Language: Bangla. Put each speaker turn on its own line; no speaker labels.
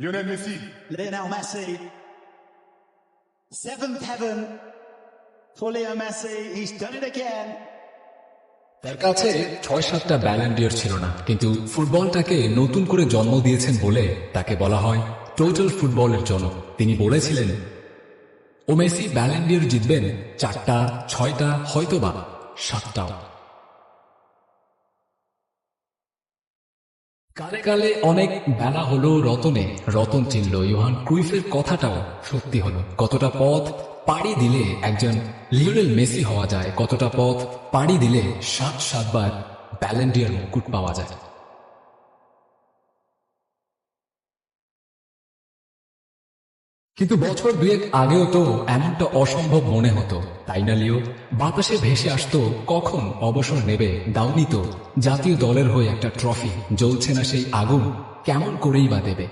Lionel Messi.
Lionel Messi. Seventh heaven for Leo Messi. He's done it again.
তার কাছে ৬-৭টা ব্যালন ডিওর ছিল না, কিন্তু ফুটবলটাকে নতুন করে জন্ম দিয়েছেন বলে তাকে বলা হয় টোটাল ফুটবলের জনক। তিনি বলেছিলেন, ও মেসি ব্যালন ডিওর জিতবেন ৪টা, ৬টা, হয়তোবা ৭টাও। কালে কালে অনেক বেলা হলো রতনে, রতন চিনল ইয়োহান ক্রুইফের কথাটাও সত্যি হলো। কতটা পথ পাড়ি দিলে একজন লিওনেল মেসি হওয়া যায়, কতটা পথ পাড়ি দিলে ৭বার ব্যালন ডিওর মুকুট পাওয়া যায়। কিন্তু বছর দুয়েক আগেও তো এমনটা অসম্ভব মনে হতো, তাই না লিও? বাতাসে ভেসে আসতো কখন অবসর নেবে, দাওনি তো জাতীয় দলের হয়ে একটা ট্রফি, জ্বলছে না সেই আগুন, কেমন করেই বা দেবে।